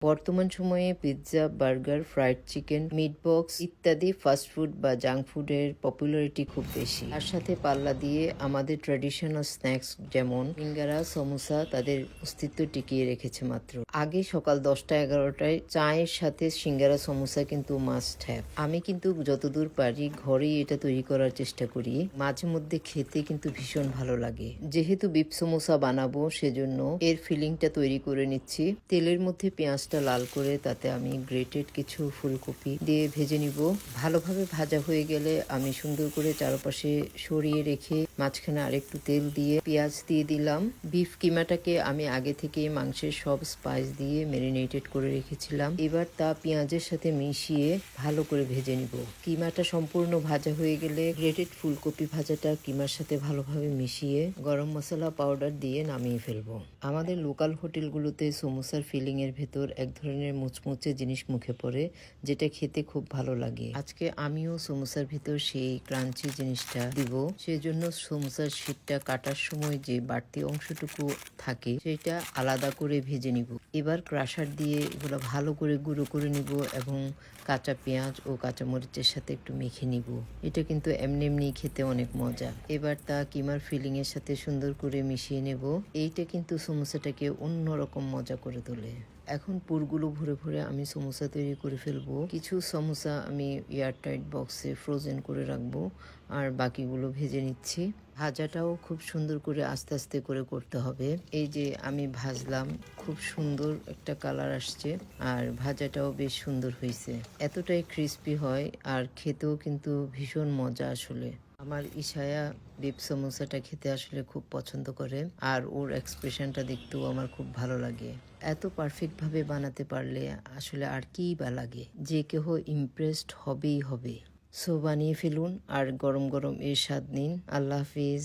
বর্তমান সময়ে pizza, burger, fried chicken, meat box ইত্যাদি ফাস্ট ফুড বা জাঙ্ক ফুডের পপুলারিটি খুব বেশি। তার সাথে পাল্লা দিয়ে আমাদের ট্র্যাডিশনাল স্ন্যাক্স যেমন সিঙ্গারা, সমোসা তাদের অস্তিত্ব টিকিয়ে রেখেছে মাত্র। আগে সকাল 10টা-11টায় চায়ের সাথে সিঙ্গারা, সমোসা কিন্তু মাস্ট হ্যাভ। আমি কিন্তু যতদূর পারি ঘরেই এটা তৈরি করার চেষ্টা করি। মাঝে মধ্যে খেতে কিন্তু ভীষণ ভালো লাগে। যেহেতু বিফ সমোসা বানাবো সেজন্য এর ফিলিংটা তৈরি করে নিচ্ছি। তেলের মধ্যে পেঁয়াজটা লাল করে তাতে আমি গ্রেটেড কিছু ফুলকপি দিয়ে ভেজে নিব। ভালোভাবে ভাজা হয়ে গেলে আমি সুন্দর করে চারপাশে সরিয়ে রেখে মাঝখানে আরেকটু তেল দিয়ে পেঁয়াজ দিয়ে দিলাম। বিফ কিমাটাকে আমি আগে থেকে মাংসের সব স্পাইস দিয়ে ম্যারিনেটেড করে রেখেছিলাম। এবার তা পেঁয়াজের সাথে মিশিয়ে ভালো করে ভেজে নিব। কিমাটা সম্পূর্ণ ভাজা হয়ে গেলে গ্রেটেড ফুলকপি ভাজাটা কিমার সাথে ভালোভাবে মিশিয়ে গরম মশলা পাউডার দিয়ে নামিয়ে ফেলবো। আমাদের লোকাল হোটেলগুলোতে সমোসার ফিলিং এর ভেতর এক ধরনের মুচমুচে জিনিস মুখে পড়ে, যেটা খেতে খুব ভালো লাগে। আজকে আমিও সমোসার ভিতর সেই ক্রাঞ্চি জিনিসটা দিব। সেজন্য সমোসার শীটটা কাটার সময় যে বাড়তি অংশটুকু থাকে সেটা আলাদা করে ভেজে নিব। এবার ক্রাশার দিয়ে এগুলো ভালো করে গুঁড়ো করে নিব এবং কাঁচা পেঁয়াজ ও কাঁচা মরিচের সাথে একটু মেখে নিব। এটা কিন্তু এমনি এমনি খেতে অনেক মজা। এবার তা কিমার ফিলিং এর সাথে সুন্দর করে মিশিয়ে নেব। এইটা কিন্তু সমোসাটাকে অন্যরকম মজা করে তোলে। এখন পুরগুলো ভরে ভরে আমি সমোসা তৈরি করে ফেলবো। কিছু সমোসা আমি এয়ারটাইট বক্সে ফ্রোজেন করে রাখবো আর বাকিগুলো ভেজে নিচ্ছি। ভাজাটাও খুব সুন্দর করে আস্তে আস্তে করে করতে হবে। এই যে আমি ভাজলাম, খুব সুন্দর একটা কালার আসছে আর ভাজাটাও বেশ সুন্দর হয়েছে। এতটাই ক্রিস্পি হয় আর খেতেও কিন্তু ভীষণ মজা আসলে। আমার ইশায়া বিফ সমোসাটা খেতে আসলে খুব পছন্দ করে আর ওর এক্সপ্রেশনটা দেখতেও আমার খুব ভালো লাগে। এত পারফেক্টভাবে বানাতে পারলে আসলে আর কিই বা লাগে, যে কেহ ইমপ্রেসড হবেই হবে। সো বানিয়ে ফেলুন আর গরম গরম এর স্বাদ নিন। আল্লাহ হাফিজ।